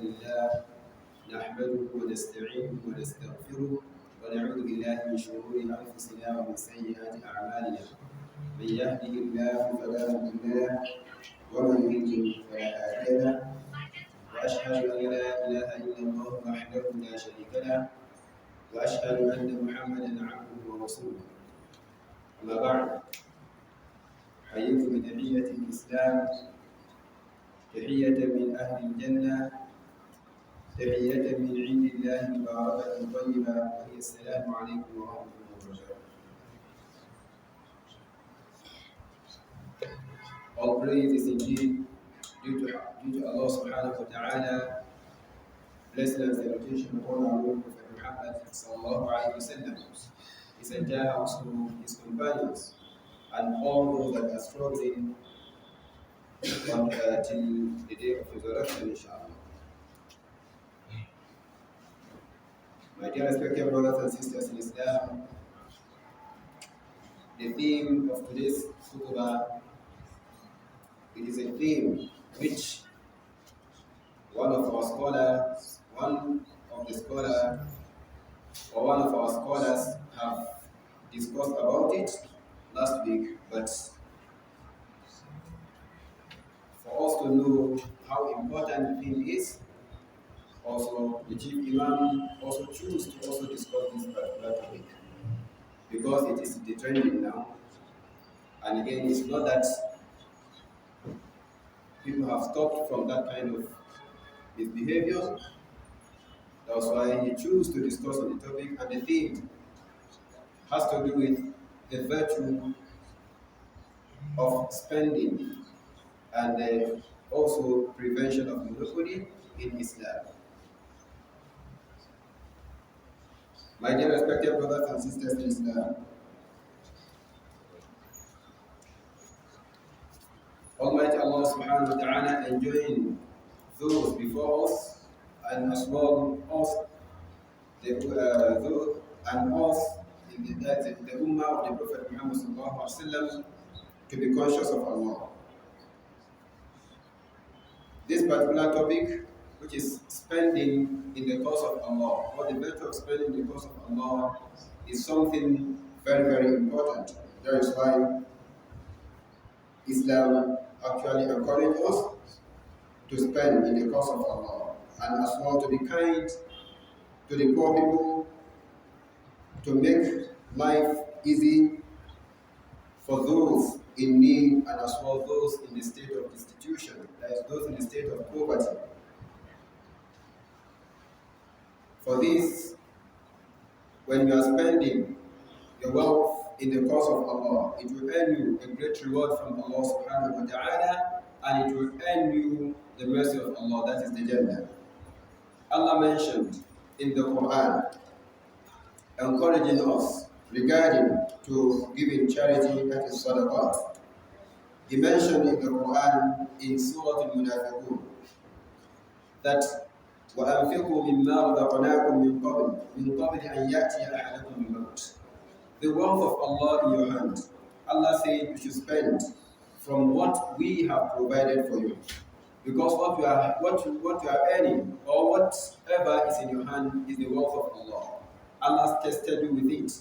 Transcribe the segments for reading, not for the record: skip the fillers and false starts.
لله نحمده ونستعينه ونستغفره ونعوذ بالله من شرور انفسنا ومن سيئات اعمالنا من يهده الله فلا مضل له ومن يضلل فلا هادي له واشهد ان لا اله الا الله وحده لا شريك له واشهد ان محمدا عبده ورسوله اما بعد حييت بتحيه الاسلام تحيه من اهل الجنه تحية من عند الله مباركة طيبة وهي السلام عليكم ورحمة الله وبركاته. All praise is indeed due to Allah subhanahu wa ta'ala. Blessed and salutation upon our Lord Prophet Muhammad sallallahu alayhi wa sallam, his entire household, his companions, and all those that are struggling till the day of resurrection, inshallah. My dear respected brothers and sisters in Islam, the theme of today's khutbah, it is a theme which one of our scholars have discussed about it last week, but for us to know how important the theme is, also the chief imam also choose to also discuss this particular topic because it is the trending now, and again it's not that people have stopped from that kind of misbehavior. That's why he chose to discuss on the topic, and the theme has to do with the virtue of spending and also prevention of monopoly in Islam. My dear respected brothers and sisters in Islam, Almighty Allah subhanahu wa ta'ala enjoying those before us and as well us, those and us in the ummah of the Prophet Muhammad sallallahu alaihi wasallam to be conscious of Allah. This particular topic, which is spending in the cause of Allah, or the virtue of spending in the cause of Allah, is something very, very important. That is why Islam actually encourages us to spend in the cause of Allah, and as well to be kind to the poor people, to make life easy for those in need, and as well those in the state of destitution, that is, those in the state of poverty. For this, when you are spending your wealth in the cause of Allah, it will earn you a great reward from Allah subhanahu wa ta'ala, and it will earn you the mercy of Allah, that is the Jannah. Allah mentioned in the Quran, encouraging us regarding to giving charity, that is sadaqah. He mentioned in the Quran in Surah Al-Munafiqun that وَأَنْفِقُوا مِمَّا رَزَقْنَاكُمْ مِنْ قَبْلِ أَنْ يَأْتِيَ أَحَدَكُمُ الْمَوْتُ. The wealth of Allah in your hand. Allah said you should spend from what we have provided for you. Because what you are earning, or whatever is in your hand, is the wealth of Allah. Allah tested you with it.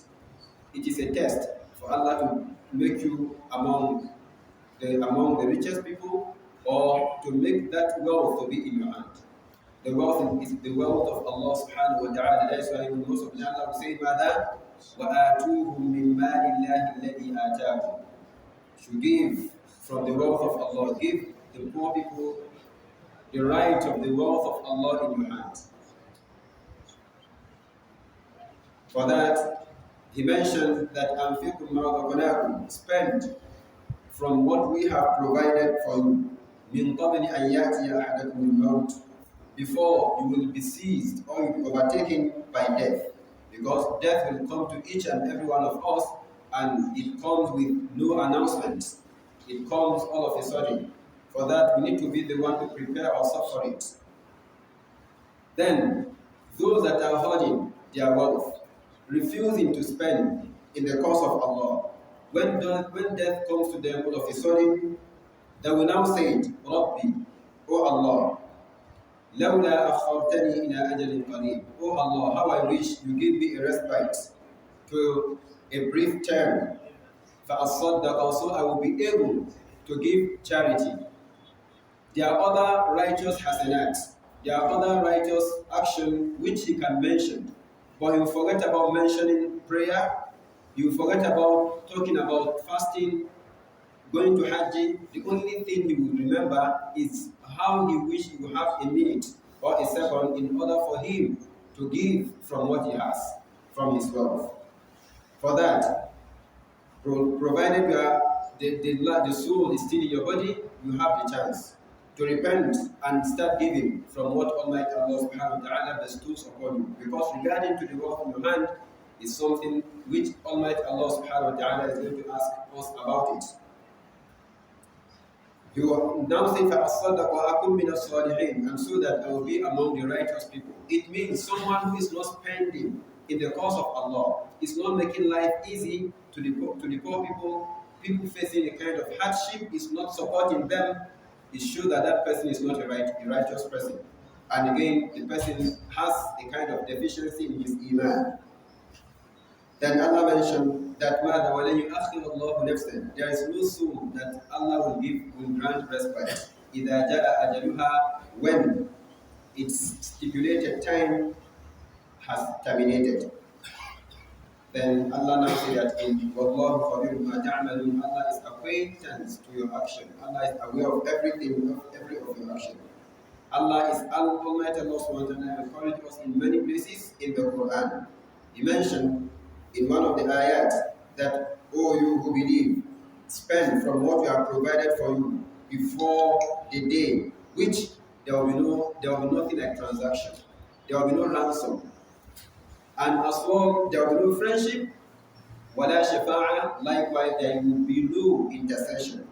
It is a test for Allah to make you among the richest people, or to make that wealth to be in your hand. The wealth is the wealth of Allah subhanahu wa ta'ala. That is why most of the Allah will say, Mada, وَآتُوهُمْ مِنْ مَالِ اللَّهِ الَّذِي آتَاكُمْ. Should give from the wealth of Allah. Give the poor people the right of the wealth of Allah in your hands. For that, he mentioned that أَنْفِقُوا مَا رَزَقْنَاكُمْ, spend from what we have provided for you, مِنْ قَبْلِ أَنْ يَأْتِيَ أَحَدَكُمُ الْمَوْتُ, before you will be seized or you will be overtaken by death. Because death will come to each and every one of us, and it comes with no announcement. It comes all of a sudden. For that, we need to be the one to prepare ourselves for it. Then, those that are hoarding their wealth, refusing to spend in the cause of Allah, when death comes to them all of a sudden, they will now say, Rabbi, O Allah, لولا أخرتني إلى أجل قريب. Oh Allah, how I wish you give me a respite to a brief term. فأصدق, so I will be able to give charity. There are other righteous hasanats. There are other righteous action which he can mention. But you forget about mentioning prayer. You forget about talking about fasting, going to Hajj. The only thing he will remember is how he wish he would have a minute or a second in order for him to give from what he has, from his wealth. For that, provided you are, the soul is still in your body, you have the chance to repent and start giving from what Almighty Allah subhanahu wa ta'ala bestows upon you. Because regarding to the wealth in your hand is something which Almighty Allah subhanahu wa ta'ala is going to ask us about it. You will now say, فَأَصَّدَّقَ وَأَكُنْ مِنَ الصَّالِحِينَ, and so that I will be among the righteous people. It means someone who is not spending in the cause of Allah, is not making life easy to the poor people facing a kind of hardship, is not supporting them. It shows that that person is not a righteous person. And again, the person has a kind of deficiency in his iman. Then Allah mentioned that مَاذَا وَلَنْ يُؤَخِّرَ اللَّهُ نَفْسًا, there is no soul that Allah will grant respite. إِذَا جَاءَ أَجَلُهَا, when its stipulated time has terminated. Then Allah now says that in وَاللَّهُ خَبِيرٌ مَا تَعْمَلُونَ, Allah is acquaintance to your action. Allah is aware of everything, of every of your action. Allah is Almighty. Allah subhanahu wa ta'ala encouraged us in many places in the Quran. He mentioned in one of the ayat that, "O you who believe, spend from what we have provided for you before the day, which there will be nothing like transaction. There will be no ransom. And as well, there will be no friendship, wala shafa'a, likewise there will be no intercession."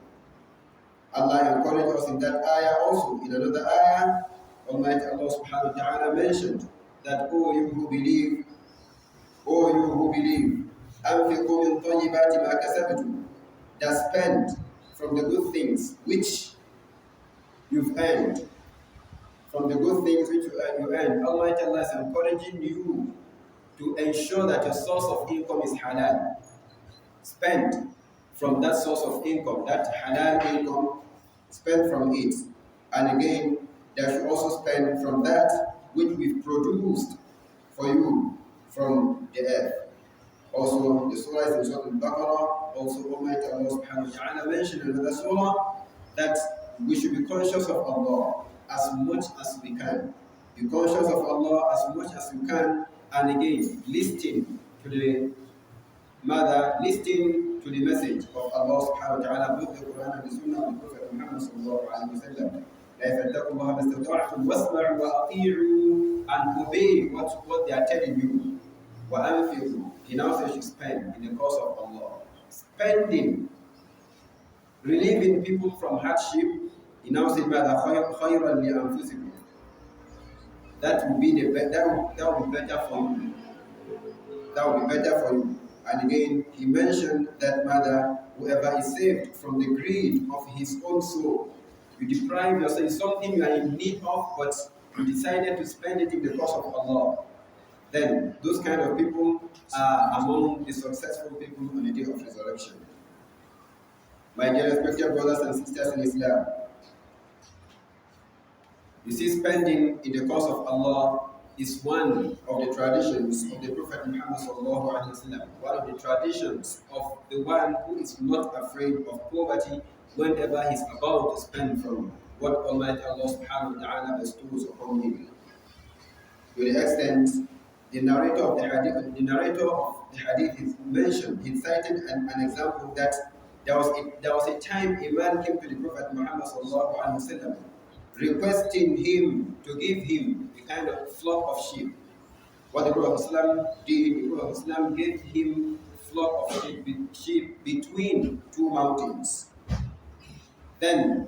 Allah encouraged us in that ayah also. In another ayah, Almighty Allah subhanahu wa ta'ala mentioned that, "O you who believe, أَنْفِقُوا مِنْ طَيِّبَاتِ مَا كَسَبْتُمْ, that spend from the good things which you've earned, from the good things which you earn. Almighty Allah is encouraging you to ensure that your source of income is halal. Spend from that source of income, that halal income, spend from it. And again, there should also spend from that which we've produced for you from the earth. Also, the surah is in Surah Al-Baqarah. Also, Almighty Allah subhanahu wa ta'ala mentioned in another surah that we should be conscious of Allah as much as we can. Be conscious of Allah as much as we can, and again, listen to the listen to the message of Allah subhanahu wa ta'ala, both the Quran and the Sunnah of the Prophet Muhammad sallallahu alayhi wa sallam. فَاتَّقُوا اللَّهَ مَا اسْتَطَعْتُمْ وَاسْمَعُوا وَأَطِيعُوا, and obey what they are telling you. وَأَنْفِقُوا, he now says you spend in the cause of Allah. Spending, relieving people from hardship, he now says مَاذَا خَيْرًا لِأَنفُسِكُمْ, that will be that will be better for you. That will be better for you. And again, he mentioned that whoever is saved from the greed of his own soul, you deprive yourself, something you are in need of, but you decided to spend it in the cause of Allah, then those kind of people are among the successful people on the day of resurrection. My dear respected brothers and sisters in Islam, you see, spending in the cause of Allah is one of the traditions of the Prophet Muhammad sallallahu alaihi wasallam. One of the traditions of the one who is not afraid of poverty whenever he's about to spend from what Almighty Allah subhanahu wa ta'ala bestows upon him. To the extent, the narrator of the hadith is mentioned. He cited an example that there was a time a man came to the Prophet Muhammad sallallahu alaihi wasallam, requesting him to give him a kind of flock of sheep. What the Prophet did, the Prophet gave him a flock of sheep between two mountains. Then,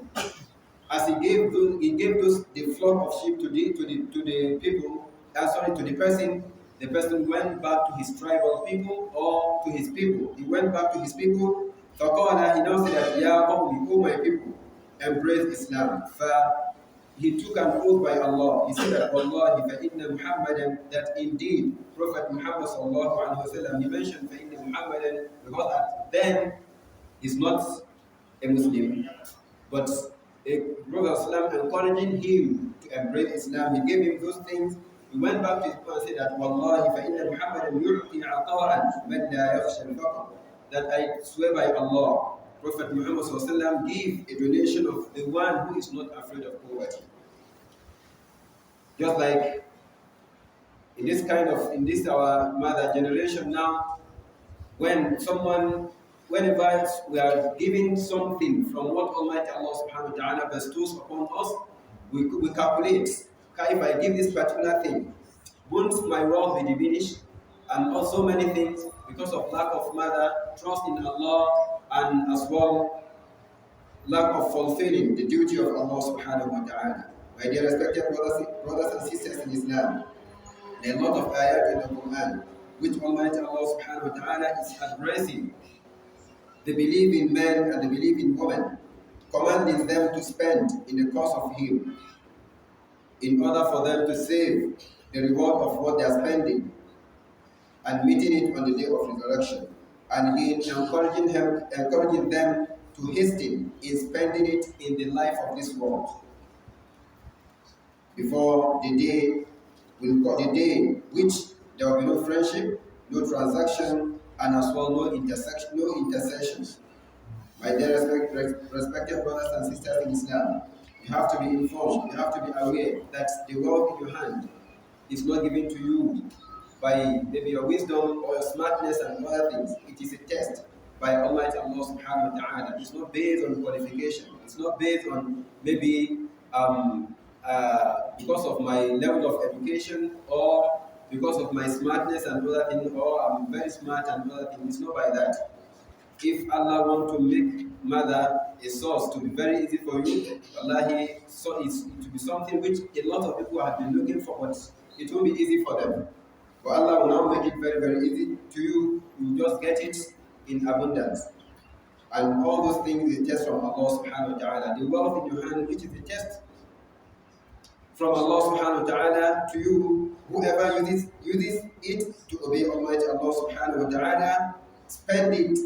as he gave the flock of sheep to the people, to the person, the person went back to his tribal people or to his people. He went back to his people. He now said that, "Ya qawmi, O my people, embrace Islam." he took an oath by Allah. He said that Wallahi فَإِنَّ Muhammadan, that indeed Prophet Muhammad sallallahu alaihi wasallam, he mentioned فَإِنَّ Muhammadan because that then he's not a Muslim, but a Prophet sallam encouraging him to embrace Islam. He gave him those things. He went back to his people and said that Wallahi فَإِنَّ Muhammadan يُعْطِي عَطَاءً مَنْ لَا يَخْشَى الْفَقْرَ, that I swear by Allah, Prophet Muhammad sallallahu give a donation of the one who is not afraid of poverty. Just like in this our mother generation now, whenever we are giving something from what Almighty Allah subhanahu wa ta'ala bestows upon us, we calculate, okay, if I give this particular thing, won't my wealth be diminished? And also many things because of lack of mother, trust in Allah, and as well lack of fulfilling the duty of Allah subhanahu wa ta'ala. My dear respected brothers and sisters in Islam, there are a lot of ayat in the Quran which Almighty Allah subhanahu wa ta'ala is addressing the believing men and the believing women, commanding them to spend in the cause of Him in order for them to save the reward of what they are spending and meeting it on the day of resurrection. And He is encouraging them to hasten in spending it in the life of this world before the day the day which there will be no friendship, no transaction, and as well no intercessions. My dear respected brothers and sisters in Islam, you have to be informed, you have to be aware that the wealth in your hand is not given to you by maybe your wisdom or your smartness and other things. It is a test by Almighty Allah subhanahu wa ta'ala. It's not based on qualification. It's not based on maybe because of my level of education or because of my smartness and other things, or I'm very smart and other things. It's not by that. If Allah wants to make mother a source to be very easy for you, Wallahi, so it to be something which a lot of people have been looking for, but it won't be easy for them. But Allah will now make it very, very easy to you. You just get it in abundance. And all those things is just from Allah subhanahu wa ta'ala. The wealth in your hand, which is a test from Allah subhanahu wa ta'ala to you, whoever uses it to obey Almighty Allah subhanahu wa ta'ala, spend it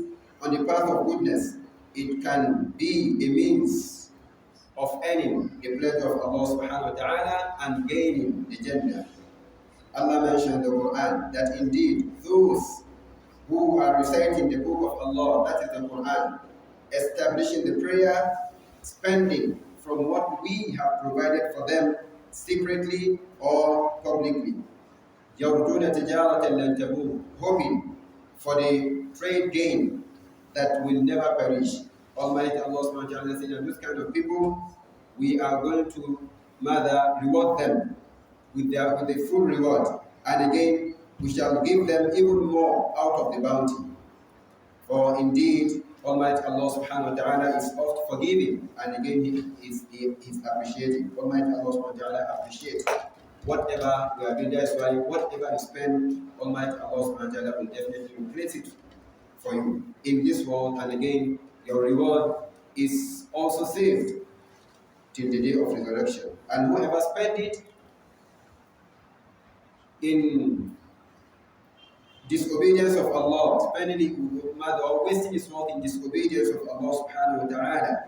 on the path of goodness. It can be a means of earning the pleasure of Allah subhanahu wa ta'ala and gaining the Jannah. Allah mentioned in the Quran that indeed those who are reciting the book of Allah, that is the Quran, establishing the prayer, spending from what we have provided for them secretly or publicly. يَرْجُونَ تِجَارَةً لَنْ تَبُورَ, hoping for the trade gain that will never perish. Almighty Allah subhanahu wa ta'ala said that those kind of people, we are going to reward them with the full reward. And again, we shall give them even more out of the bounty. For indeed, Almighty Allah subhanahu wa ta'ala is oft forgiving, and again He is appreciating. Almighty Allah subhanahu wa ta'ala appreciates whatever we are doing. That's why whatever you spend, Almighty Allah subhanahu wa ta'ala will definitely replace it for you in this world, and again your reward is also saved till the day of resurrection. And whoever spend it in disobedience of Allah, spending it or wasting his wealth in disobedience of Allah subhanahu wa ta'ala,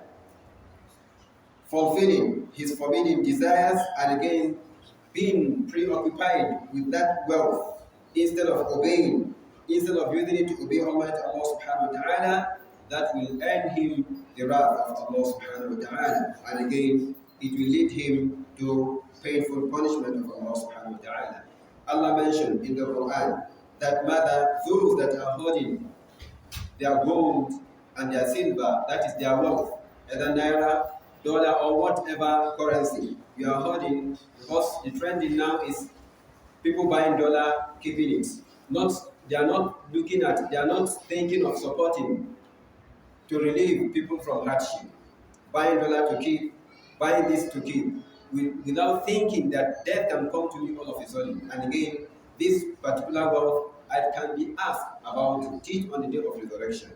fulfilling his forbidden desires, and again being preoccupied with that wealth instead of obeying, instead of using it to obey Almighty Allah subhanahu wa ta'ala, that will earn him the wrath of Allah subhanahu wa ta'ala, and again it will lead him to painful punishment of Allah subhanahu wa ta'ala. Allah mentioned in the Quran that those that are hoarding their gold and their silver, that is their wealth, either naira, dollar, or whatever currency you are hoarding, because the trending now is people buying dollar, keeping it. They are not thinking of supporting to relieve people from hardship. Buying dollar to keep, buying this to keep, without thinking that death can come to me all of a sudden. And again, this particular wealth I can be asked about to teach on the day of resurrection.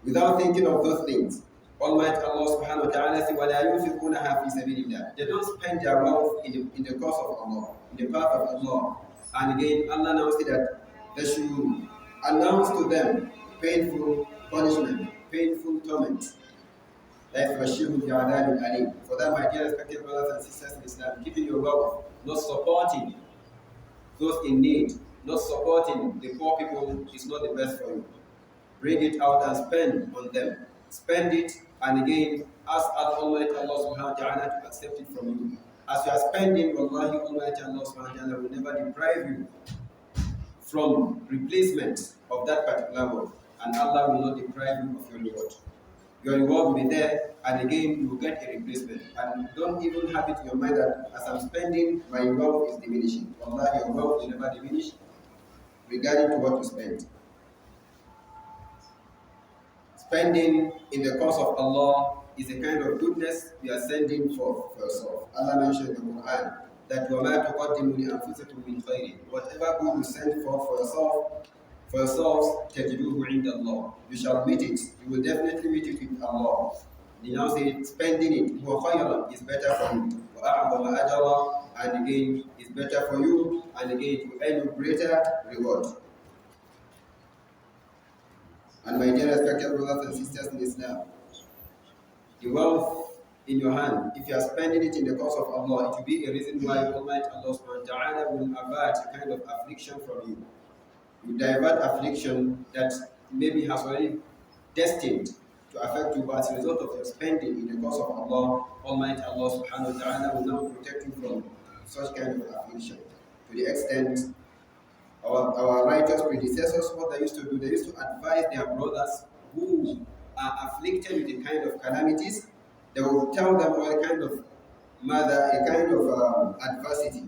Without thinking of those things, Almighty Allah subhanahu wa ta'ala says, وَلَا يُنْفِقُونَهَا فِي سَبِيلِ اللَّهِ. They don't spend their wealth in the cause of Allah, in the path of Allah. And again, Allah now said that they should announce to them painful punishment, painful torment. Like Bashirun Bi'adabin Ali. For that, my dear respected brothers and sisters in Islam, keeping your wealth, not supporting those in need, not supporting the poor people is not the best for you. Bring it out and spend on them. Spend it, and again, ask Almighty Allah subhanahu wa ta'ala to accept it from you. As you are spending, Wallahi, Almighty Allah subhanahu wa ta'ala will never deprive you from replacement of that particular work, and Allah will not deprive you of your reward. Your reward will be there, and again, you will get a replacement. And don't even have it in your mind that as I'm spending, my wealth is diminishing. Wallahi, your wealth will never diminish regarding to what you spend. Spending in the cause of Allah is a kind of goodness you are sending for yourself. Allah mentioned in the Quran that وَمَا تُقَدِّمُوا لِأَنفُسِكُم مِّنْ خَيْرٍ. Whatever good you send for yourselves, تَجِدُوهُ عِنْدَ اللَّهِ. You shall meet it. You will definitely meet it with Allah. He now says, spending it هُوَ خَيْرًا is better for you. وَأَعْظَمَ أَجْرًا, and again is better for you, and again to earn you greater reward. And my dear respected brothers and sisters in Islam, the wealth in your hand, if you are spending it in the cause of Allah, it will be a reason why Almighty Allah subhanahu wa ta'ala will avert a kind of affliction from you. You divert affliction that maybe has already destined to affect you, but as a result of your spending in the cause of Allah, Almighty Allah subhanahu wa ta'ala will now protect you from such kind of affliction. To the extent our righteous predecessors, what they used to do, they used to advise their brothers who are afflicted with a kind of calamities. They will tell them a kind of adversity.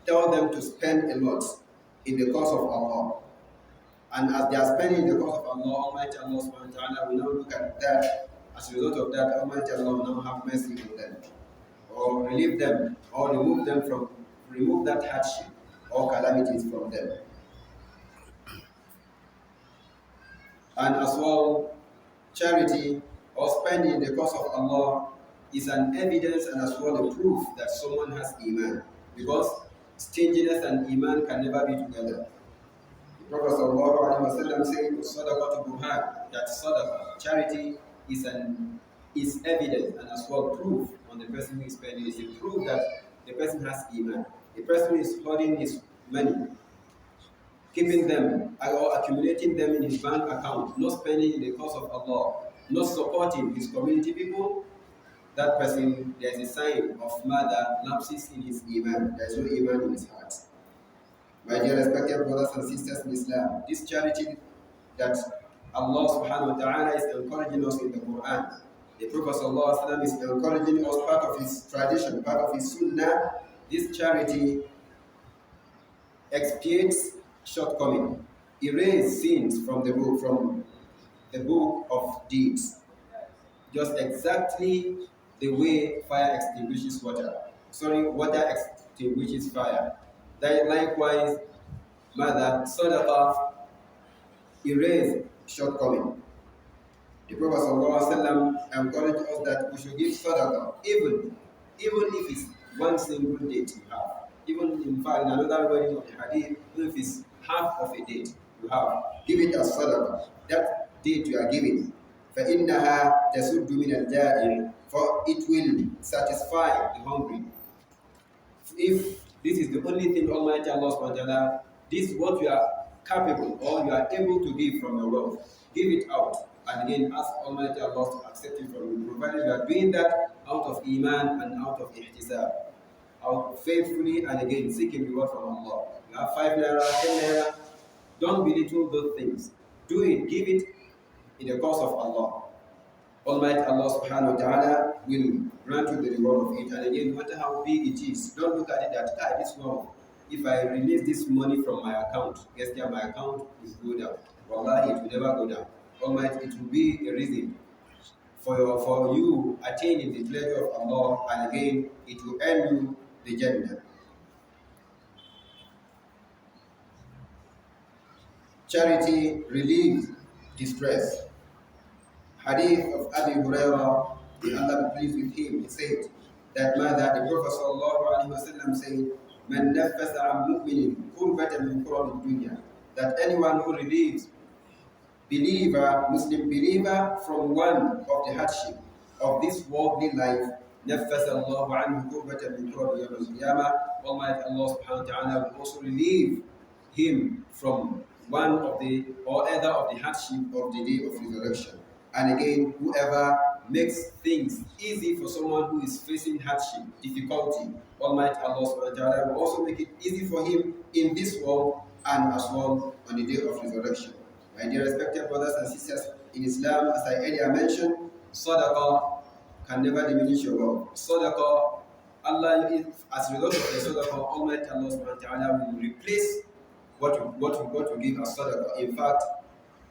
Tell them to spend a lot in the cause of Allah. And as they are spending in the cause of Allah, Almighty Allah subhanahu wa ta'ala will now look at that. As a result of that, Almighty Allah will now have mercy on them, or relieve them, or remove that hardship or calamities from them. And as well, charity or spending in the cause of Allah is an evidence and as well a proof that someone has Iman. Because stinginess and Iman can never be together. The Prophet ﷺ said, Sadaqah to Muhd, that Sadaqah, charity is evidence and as well proof on the person who is spending. It's a proof that the person has Iman. The person who is holding his money, keeping them or accumulating them in his bank account, not spending in the cause of Allah, not supporting his community people, that person, there is a sign of murder, lapses in his Iman. There is no Iman in his heart. My dear respected brothers and sisters in Islam, this charity that Allah subhanahu wa ta'ala is encouraging us in the Quran, the Prophet sallallahu alaihi wasallam is encouraging us, part of his tradition, part of his sunnah. This charity expiates shortcoming, erase sins from the book of deeds, just exactly the way fire extinguishes water. Water extinguishes fire. That likewise, mother sadaqah erase shortcoming. The Prophet ﷺ encouraged us that we should give sadaqah, even if it's one single date you have. Even in fact, in another wording of the hadith, even if it's half of a date you have, give it as sadaqah. That date you are giving, فَإِنَّهَا تَسُدُّ مِنَ الْجَائِعِ, for it will satisfy the hungry. If this is the only thing Almighty Allah subhanahu wa ta'ala, this is what you are capable or you are able to give from your wealth, give it out. And again, ask Almighty Allah to accept it from you, provided you are doing that out of Iman and out of ihtisab, out faithfully and again seeking reward from Allah. You have 5 naira, 10 naira, don't belittle those things. Do it, give it in the cause of Allah. Almighty Allah subhanahu wa ta'ala will grant you the reward of it. And again, no matter how big it is, don't look at it that this one, if I release this money from my account, guess that my account will go down. Wallahi, it will never go down. Almighty, it will be a reason for you attaining the pleasure of Allah, and again, it will earn you the Jannah. Charity relieves distress. hadith of Abi Hurairah, may Allah be pleased with him, he said that mother, the Prophet sallallahu alaihi wasallam said, "Man nafasa an mu'minin kurbatan min kurab dunya," that anyone who relieves believer, Muslim believer, from one of the hardship of this worldly life, نفس الله عنه كربة من كرب يوم القيامة. Almighty Allah subhanahu wa ta'ala will also relieve him from one of the or other of the hardship of the day of resurrection. And again, whoever makes things easy for someone who is facing hardship, difficulty, Almighty Allah subhanahu wa ta'ala will also make it easy for him in this world and as well on the day of resurrection. My dear respected brothers and sisters in Islam, as I earlier mentioned, sadaqah can never diminish your wealth. Sadaqah, Allah, as a result of the sadaqah, Almighty Allah subhanahu wa ta'ala will replace what you give as sadaqah. In fact,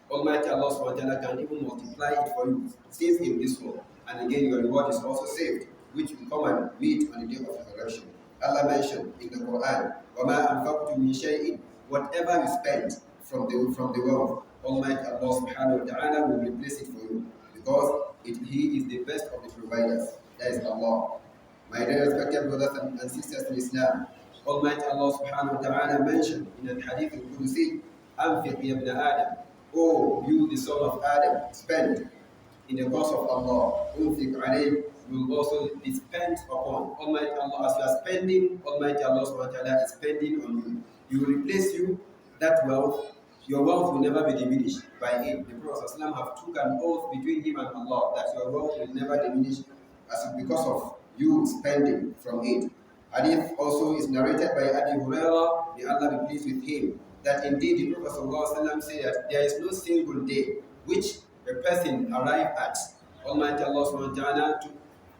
Almighty Allah subhanahu wa ta'ala can even multiply it for you since in this world. And again, your reward is also saved, which will come and meet on the day of resurrection. Allah mentioned in the Quran, وَمَا أَنفَقْتُم مِّن شَيْءٍ, whatever you spend from the wealth, Almighty Allah subhanahu wa ta'ala will replace it for you, because He is the best of the providers. That is Allah. My dear respected brothers and sisters in Islam, Almighty Allah subhanahu wa ta'ala mentioned in the hadith al-Qudusi, أَنْفِقْ يَا ابْنَ آدَمَ, oh, you the son of Adam, spend in the cause of Allah. أُنْفِقْ عَلَيْهِ will also be spent upon. Almighty Allah, as you are spending, Almighty Allah subhanahu wa ta'ala is spending on you. He will replace you, that wealth. Your wealth will never be diminished by it. The Prophet ﷺ have took an oath between him and Allah that your wealth will never diminish because of you spending from it. Hadith also is narrated by Abi Hurairah, may Allah be pleased with him, that indeed the Prophet ﷺ said that there is no single day which a person arrive at Almighty Allah subhanahu wa ta'ala to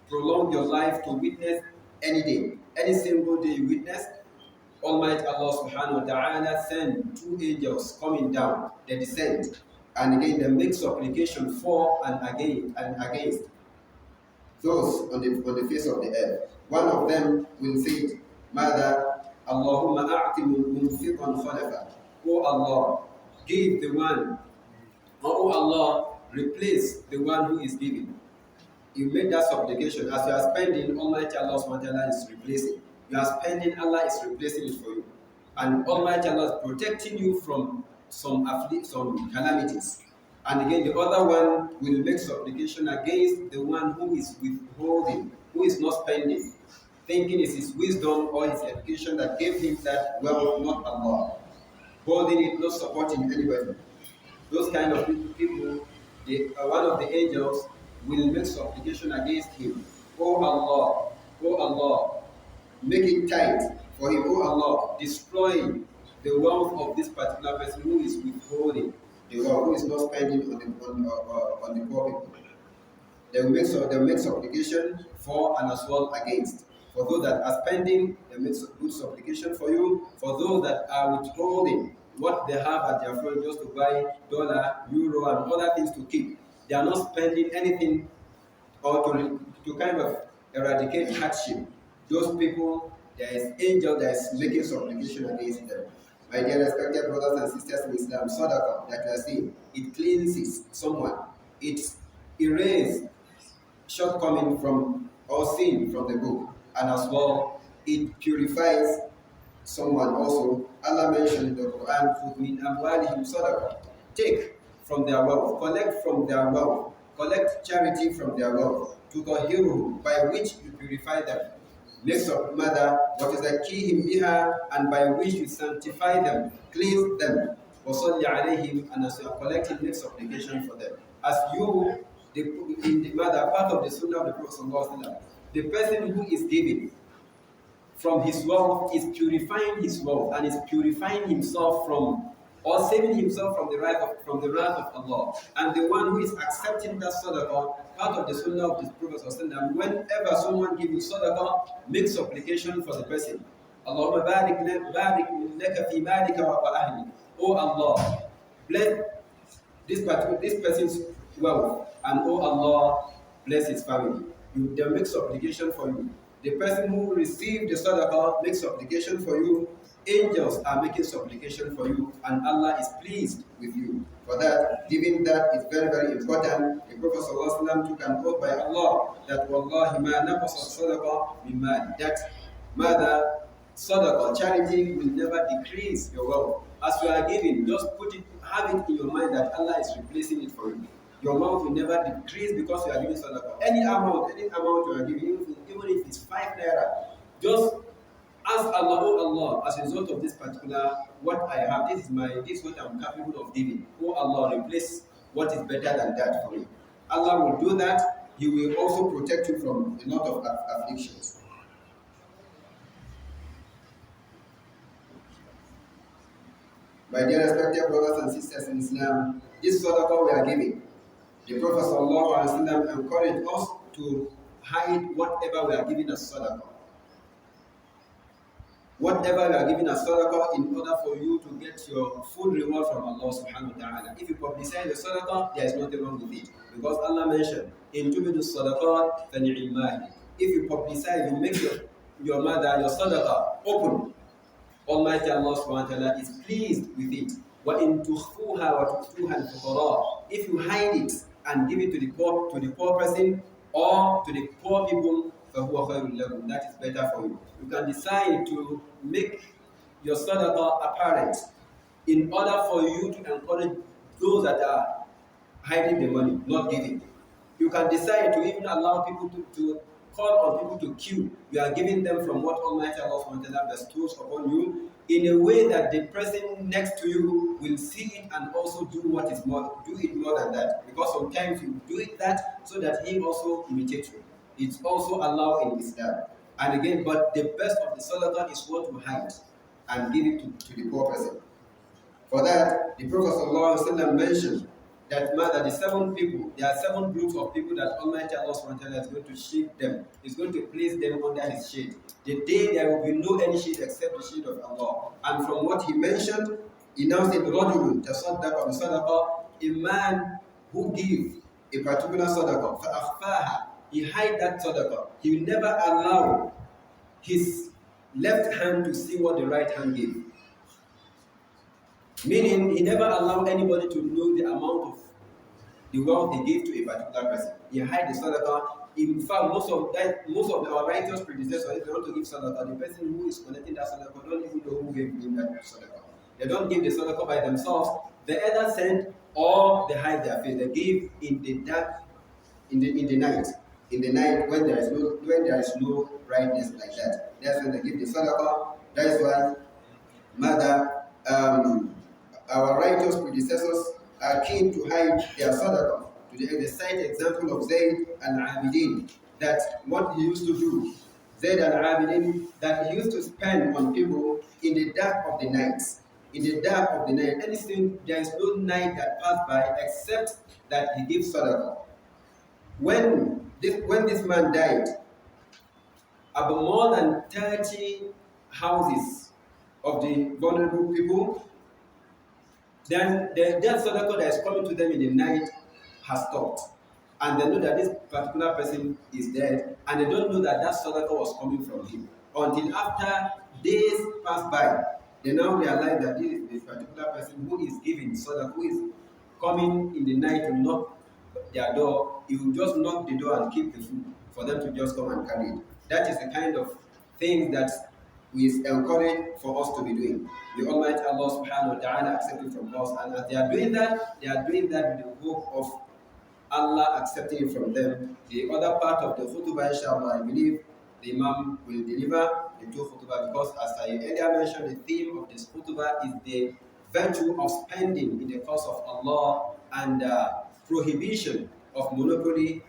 prolong your life to witness any day. Any single day you witness, Almighty Allah subhanahu wa ta'ala send two angels coming down, they descend, and again they make supplication for and against those on the face of the earth. One of them will say, Mother, Allahumma a'ti munfiqan khalafa. Oh Allah, give the one, oh Allah, replace the one who is giving. You make that supplication. As you are spending, Almighty Allah subhanahu wa ta'ala is replacing. You are spending, Allah is replacing it for you. And Almighty Allah is protecting you from some calamities. And again, the other one will make supplication against the one who is withholding, who is not spending, thinking it's his wisdom or his education that gave him that wealth, not Allah. Holding it, not supporting anybody. Those kind of people, one of the angels will make supplication against him. Oh Allah, make it tight for him. Oh Allah, destroy the wealth of this particular person who is withholding the wealth, who is not spending on the poor people. They will make supplication for and as well against. For those that are spending, they make good supplication for you. For those that are withholding what they have at their front just to buy dollar, euro, and other things to keep, they are not spending anything or to kind of eradicate hardship. Those people, there is angel that is making supplication against them. My dear respected brothers and sisters in Islam, sadaqah that we are saying, it cleanses someone. It erases shortcoming from or sin from the book, and as well it purifies someone also. Allah mentioned in the Quran, "Khudh min amwalihim sadaqah." Take from their wealth, collect from their wealth, collect charity from their wealth, to tahiruhum, by which you purify them. Next up, mother, what is the key in biha, and by which you sanctify them, cleanse them. وَصَلِّ عَلَيْهِمْ, and as you are collecting, make supplication for them. As you, in the mother, part of the sunnah of the Prophet, the person who is giving from his wealth is purifying his wealth and is purifying himself from, or saving himself from the wrath of Allah. And the one who is accepting that sadaqah, part of the sunnah of the Prophet, whenever someone gives you sadaqah, make supplication for the person. Allahumma barik laka fi malika wa ahli. Oh Allah, bless this person's wealth, and oh Allah, bless his family. They make supplication for you. The person who received the sadaqah makes supplication for you. Angels are making supplication for you, and Allah is pleased with you. For that, giving that is very, very important. The Prophet ﷺ took an oath by Allah that Wallahi ma naqasa sadaqa min mali. That mother sadaqah, charity will never decrease your wealth. As you are giving, just have it in your mind that Allah is replacing it for you. Your wealth will never decrease because you are giving sadaqah. Any amount you are giving, even if it's 5 naira, just ask Allah, oh Allah, as a result of this particular, what I have, this is what I'm capable of giving. Oh Allah, replace what is better than that for me. Allah will do that. He will also protect you from a lot of afflictions. My dear respected brothers and sisters in Islam, this sadaqah we are giving, the Prophet ﷺ encouraged us to hide whatever we are giving as sadaqah. Whatever you are giving as sadaqah in order for you to get your full reward from Allah subhanahu wa ta'ala. If you publicize the sadaqah, there is nothing wrong with it. Because Allah mentioned, in tubidu sadaqat fani'imah. If you publicize, you make your mother, your sadaqah open, Almighty Allah subhanahu wa ta'ala is pleased with it. وَإِن تُخْفُوهَا وَتُؤْتُوهَا الْفُقَرَاءَ. If you hide it and give it to the poor person or to the poor people, فَهُوَ خَيْرٌ لَكُمْ. That is better for you. You can decide to make your sadaqah apparent in order for you to encourage those that are hiding the money, not giving. You can decide to even allow people to call on people to queue. You are giving them from what Almighty Allah bestows upon you in a way that the person next to you will see it and also do it more than that. Because sometimes you do it that so that he also imitates you. It's also allowed in Islam. And again, but the best of the sadaqah is what you hide and give it to the poor person. For that, the Prophet ﷺ mentioned that the 7 people, there are 7 groups of people that Almighty Allah SWT is going to shade them, is going to place them under His shade. The day there will be no any shade except the shade of Allah. And from what He mentioned, He now said, رَجُلٌ تَصَدَّقَ بِصَدَقَةٍ, a man who gives a particular sadaqah, فَأَخْفَاهَا, he hide that sadaqah. He will never allow his left hand to see what the right hand gave. Meaning, he never allowed anybody to know the amount of the wealth he gave to a particular person. He hide the sadaqah. In fact, most of our righteous predecessors, if they want to give sadaqah, the person who is collecting that sadaqah don't even know who gave him that sadaqah. They don't give the sadaqah by themselves. They either send or they hide their face. They give in the dark, in the night when there is no brightness like that. That's when they give the sadaqah. That is why our righteous predecessors are keen to hide their sadaqah. To the side example of Zayd al-Abidin, that what he used to do, Zayd al-Abidin, that he used to spend on people in the dark of the night. In the dark of the night, anything, there is no night that passed by except that he gives sadaqah. When this man died, about more than 30 houses of the vulnerable people, then that sadaqah that is coming to them in the night has stopped. And they know that this particular person is dead, and they don't know that sadaqah was coming from him. Until after days pass by, they now realize that this particular person who is giving sadaqah, who is coming in the night to knock their door, he will just knock the door and keep the food for them to just come and carry it. That is the kind of thing that is encouraged for us to be doing. The Almighty Allah subhanahu wa ta'ala accept it from us, and as they are doing that with the hope of Allah accepting it from them. The other part of the khutbah, inshallah, I believe the Imam will deliver the 2 khutbah, because as I earlier mentioned, the theme of this khutbah is the virtue of spending in the cause of Allah and prohibition of monopoly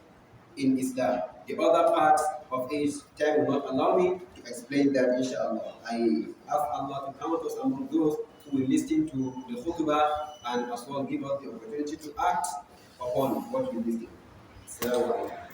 in Islam. The other parts of it, time will not allow me to explain that, inshallah. I ask Allah to count us among those who will listen to the khutbah and as well give us the opportunity to act upon what we listen. Assalamu alaikum.